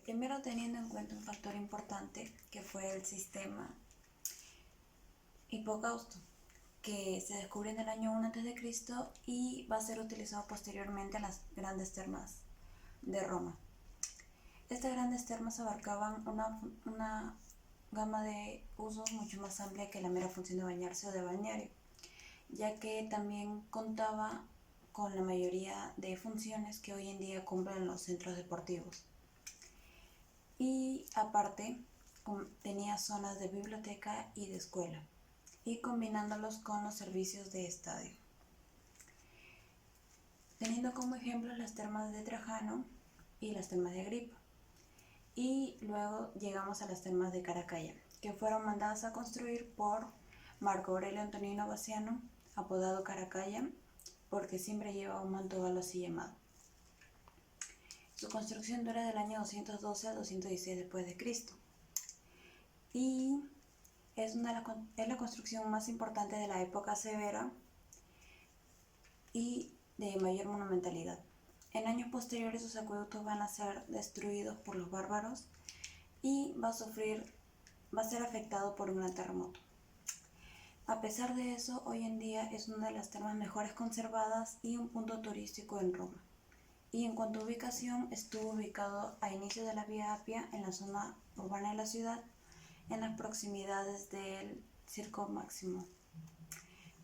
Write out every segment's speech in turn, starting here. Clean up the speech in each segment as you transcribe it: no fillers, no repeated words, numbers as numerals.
Primero teniendo en cuenta un factor importante que fue el sistema hipocausto, que se descubrió en el año 1 a.C. y va a ser utilizado posteriormente en las grandes termas de Roma. Estas grandes termas abarcaban una gama de usos mucho más amplia que la mera función de bañarse o de balneario, ya que también contaba con la mayoría de funciones que hoy en día cumplen los centros deportivos. Y aparte tenía zonas de biblioteca y de escuela, y combinándolos con los servicios de estadio. Teniendo como ejemplo las termas de Trajano y las termas de Agripa. Y luego llegamos a las termas de Caracalla, que fueron mandadas a construir por Marco Aurelio Antonino Bassiano, apodado Caracalla, porque siempre lleva un manto galo así llamado. Su construcción dura del año 212 al 216 después de Cristo. Y es la construcción más importante de la época severa y de mayor monumentalidad. En años posteriores sus acueductos van a ser destruidos por los bárbaros y va a ser afectado por un gran terremoto. A pesar de eso, hoy en día es una de las termas mejores conservadas y un punto turístico en Roma. Y en cuanto a ubicación, estuvo ubicado a inicio de la Vía Apia en la zona urbana de la ciudad, en las proximidades del Circo Máximo,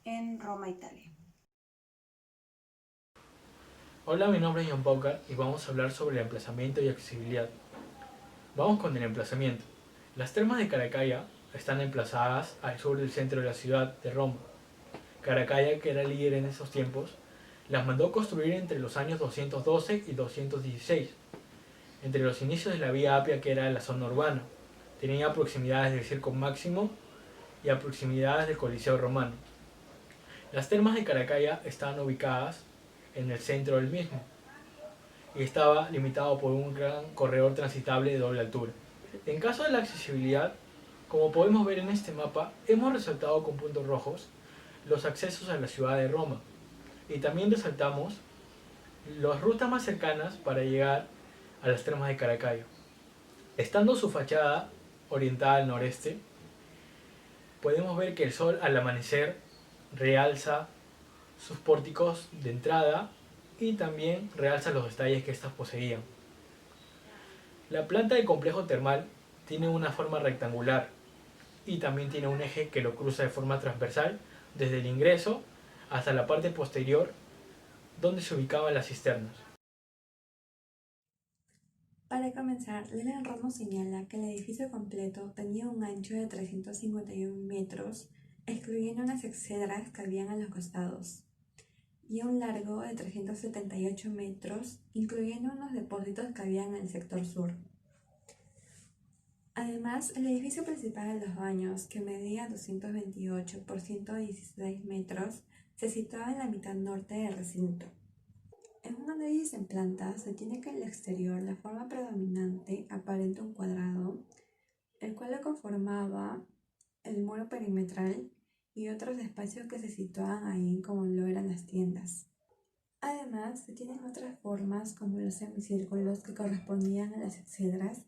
en Roma, Italia. Hola, mi nombre es John Paucar y vamos a hablar sobre el emplazamiento y accesibilidad. Vamos con el emplazamiento. Las termas de Caracalla están emplazadas al sur del centro de la ciudad de Roma. Caracalla, que era líder en esos tiempos, las mandó construir entre los años 212 y 216, entre los inicios de la Vía Apia, que era la zona urbana. Tenía proximidades del Circo Máximo y a proximidades del Coliseo Romano. Las termas de Caracalla estaban ubicadas en el centro del mismo y estaba limitado por un gran corredor transitable de doble altura. En caso de la accesibilidad, como podemos ver en este mapa, hemos resaltado con puntos rojos los accesos a la ciudad de Roma y también resaltamos las rutas más cercanas para llegar a las termas de Caracalla. Estando su fachada orientada al noreste, podemos ver que el sol al amanecer realza sus pórticos de entrada y también realza los detalles que éstas poseían. La planta del complejo termal tiene una forma rectangular y también tiene un eje que lo cruza de forma transversal desde el ingreso hasta la parte posterior donde se ubicaban las cisternas. Para comenzar, Leland Romo señala que el edificio completo tenía un ancho de 351 metros, excluyendo unas exedras que habían a los costados, y un largo de 378 metros, incluyendo unos depósitos que habían en el sector sur. Además, el edificio principal de los baños, que medía 228 por 116 metros, se situaba en la mitad norte del recinto. En un análisis en planta se tiene que en el exterior la forma predominante aparenta un cuadrado, el cual lo conformaba el muro perimetral y otros espacios que se situaban ahí como lo eran las tiendas. Además, se tienen otras formas como los semicírculos que correspondían a las exedras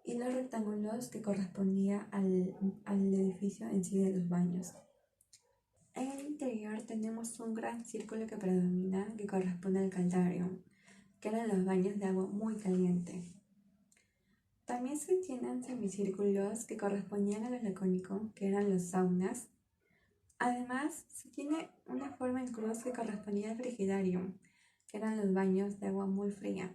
y los rectángulos que correspondían al edificio en sí de los baños. En el interior tenemos un gran círculo que predomina, que corresponde al caldarium, que eran los baños de agua muy caliente. También se tienen semicírculos que correspondían a los lacónicos, que eran los saunas. Además, se tiene una forma en cruz que correspondía al frigidarium, que eran los baños de agua muy fría.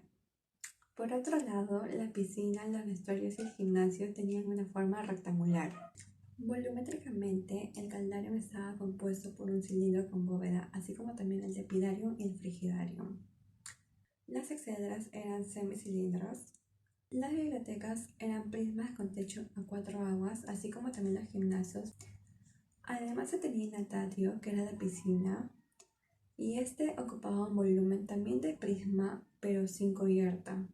Por otro lado, la piscina, los vestuarios y el gimnasio tenían una forma rectangular. Volumétricamente, el caldarium estaba compuesto por un cilindro con bóveda, así como también el tepidarium y el frigidarium. Las exedras eran semicilindros. Las bibliotecas eran prismas con techo a 4 aguas, así como también los gimnasios. Además se tenía el natario, que era la piscina, y este ocupaba un volumen también de prisma, pero sin cubierta,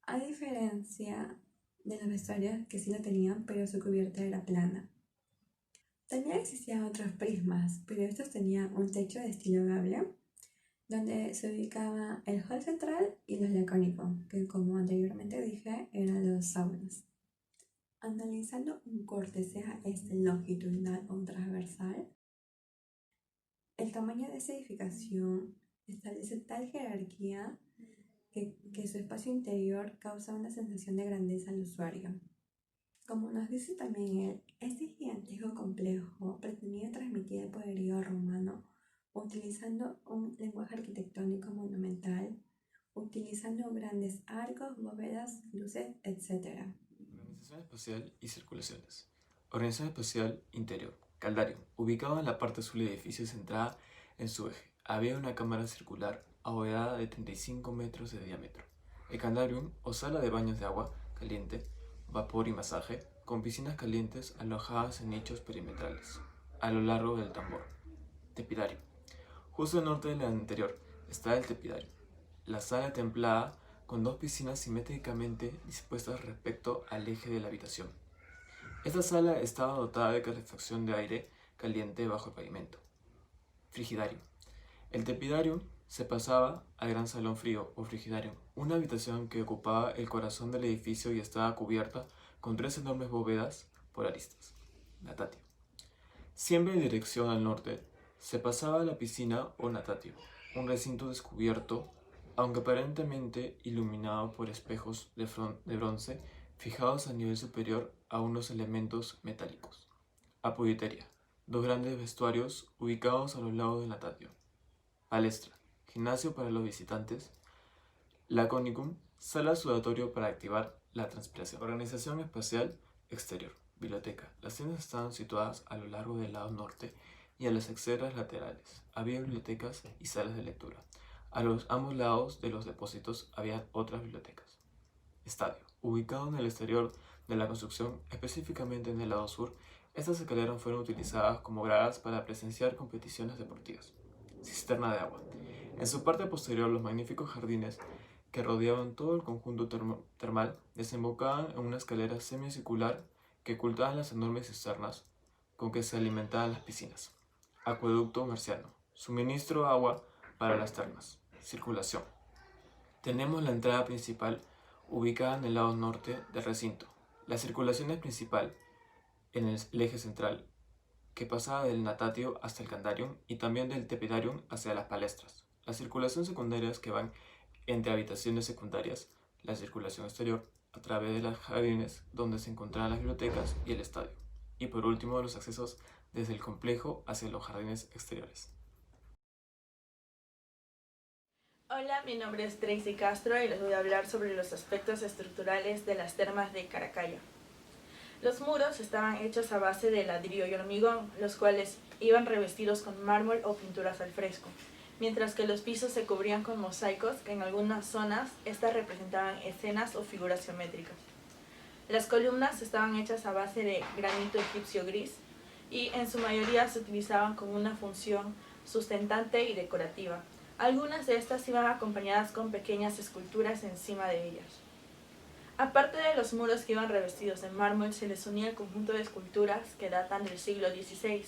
a diferencia de los vestuarios que sí lo tenían, pero su cubierta era plana. También existían otros prismas, pero estos tenían un techo de estilo gable donde se ubicaba el hall central y los lacónicos, que como anteriormente dije eran los saunas. Analizando un corte sea este longitudinal o transversal, el tamaño de esta edificación establece tal jerarquía que su espacio interior causa una sensación de grandeza al usuario. Como nos dice también él, este gigantesco complejo pretendía transmitir el poderío romano utilizando un lenguaje arquitectónico monumental, utilizando grandes arcos, bóvedas, luces, etc. Organización espacial y circulaciones. Organización espacial interior. Caldarium. Ubicado en la parte sur del edificio centrada en su eje. Había una cámara circular abovedada de 35 metros de diámetro. El Caldarium, o sala de baños de agua caliente, vapor y masaje, con piscinas calientes alojadas en nichos perimetrales, a lo largo del tambor. Tepidario. Justo al norte del anterior está el tepidario, la sala templada con dos piscinas simétricamente dispuestas respecto al eje de la habitación. Esta sala estaba dotada de calefacción de aire caliente bajo el pavimento. Frigidario. El tepidario se pasaba al gran salón frío o frigidario, una habitación que ocupaba el corazón del edificio y estaba cubierta con 3 enormes bóvedas por aristas. Natatio. Siempre en dirección al norte, se pasaba a la piscina o natatio, un recinto descubierto, aunque aparentemente iluminado por espejos de bronce fijados a nivel superior a unos elementos metálicos. Apoditeria. 2 grandes vestuarios ubicados a los lados del natatio. Palestra. Gimnasio para los visitantes. Laconicum. Sala sudatorio para activar la transpiración. Organización espacial exterior. Biblioteca. Las tiendas estaban situadas a lo largo del lado norte y a las extremas laterales. Había bibliotecas y salas de lectura. A los ambos lados de los depósitos había otras bibliotecas. Estadio. Ubicado en el exterior de la construcción, específicamente en el lado sur, estas escaleras fueron utilizadas como gradas para presenciar competiciones deportivas. Cisterna de agua. En su parte posterior, los magníficos jardines que rodeaban todo el conjunto termal desembocaban en una escalera semicircular que ocultaban las enormes cisternas con que se alimentaban las piscinas. Acueducto marciano. Suministro de agua para las termas. Circulación. Tenemos la entrada principal ubicada en el lado norte del recinto. La circulación es principal en el eje central, que pasaba del natatio hasta el candarium y también del tepidarium hacia las palestras. La circulación secundaria es que van entre habitaciones secundarias, la circulación exterior a través de los jardines donde se encontraban las bibliotecas y el estadio. Y por último, los accesos desde el complejo hacia los jardines exteriores. Hola, mi nombre es Tracy Castro y les voy a hablar sobre los aspectos estructurales de las termas de Caracalla. Los muros estaban hechos a base de ladrillo y hormigón, los cuales iban revestidos con mármol o pinturas al fresco, mientras que los pisos se cubrían con mosaicos que en algunas zonas estas representaban escenas o figuras geométricas. Las columnas estaban hechas a base de granito egipcio gris y en su mayoría se utilizaban con una función sustentante y decorativa. Algunas de estas iban acompañadas con pequeñas esculturas encima de ellas. Aparte de los muros que iban revestidos de mármol, se les unía el conjunto de esculturas que datan del siglo XVI.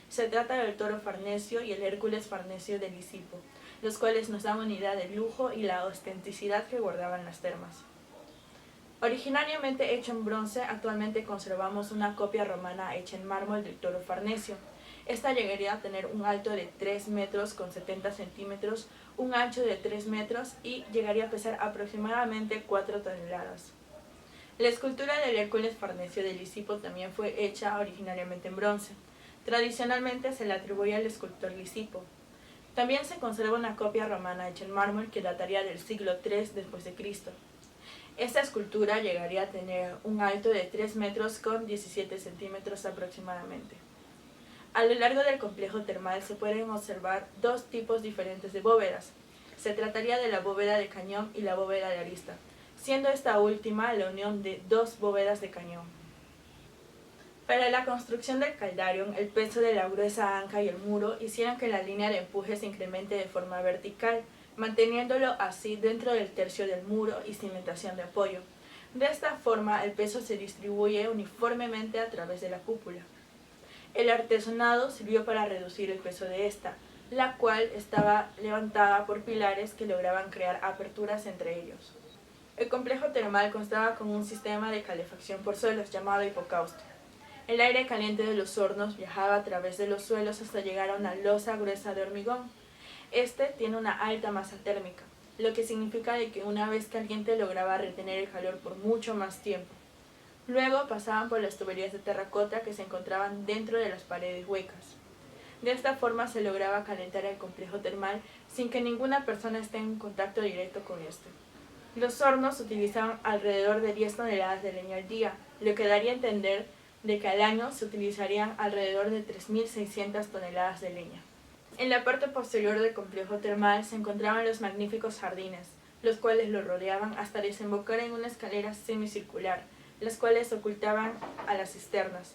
Se trata del toro Farnesio y el Hércules Farnesio de Lisipo, los cuales nos dan una idea del lujo y la ostenticidad que guardaban las termas. Originariamente hecho en bronce, actualmente conservamos una copia romana hecha en mármol del toro Farnesio. Esta llegaría a tener un alto de 3 metros con 70 centímetros, un ancho de 3 metros y llegaría a pesar aproximadamente 4 toneladas. La escultura del Hércules Farnesio de Lisipo también fue hecha originariamente en bronce. Tradicionalmente se le atribuye al escultor Lisipo. También se conserva una copia romana hecha en mármol que dataría del siglo III después de Cristo. Esta escultura llegaría a tener un alto de 3 metros con 17 centímetros aproximadamente. A lo largo del complejo termal se pueden observar 2 tipos diferentes de bóvedas. Se trataría de la bóveda de cañón y la bóveda de arista, siendo esta última la unión de 2 bóvedas de cañón. Para la construcción del caldarium, el peso de la gruesa anca y el muro hicieron que la línea de empuje se incremente de forma vertical, manteniéndolo así dentro del tercio del muro y cimentación de apoyo. De esta forma, el peso se distribuye uniformemente a través de la cúpula. El artesonado sirvió para reducir el peso de esta. la cual estaba levantada por pilares que lograban crear aperturas entre ellos. El complejo termal constaba con un sistema de calefacción por suelos llamado hipocausto. El aire caliente de los hornos viajaba a través de los suelos hasta llegar a una losa gruesa de hormigón. Este tiene una alta masa térmica, lo que significa de que una vez caliente lograba retener el calor por mucho más tiempo. Luego pasaban por las tuberías de terracota que se encontraban dentro de las paredes huecas. De esta forma se lograba calentar el complejo termal sin que ninguna persona esté en contacto directo con este. Los hornos utilizaban alrededor de 10 toneladas de leña al día, lo que daría a entender de que al año se utilizarían alrededor de 3.600 toneladas de leña. En la parte posterior del complejo termal se encontraban los magníficos jardines, los cuales lo rodeaban hasta desembocar en una escalera semicircular, las cuales ocultaban a las cisternas.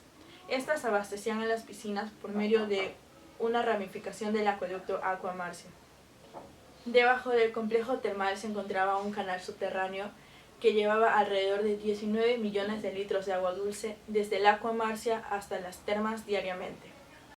Estas abastecían a las piscinas por medio de una ramificación del acueducto Aqua Marcia. Debajo del complejo termal se encontraba un canal subterráneo que llevaba alrededor de 19 millones de litros de agua dulce desde el Aqua Marcia hasta las termas diariamente.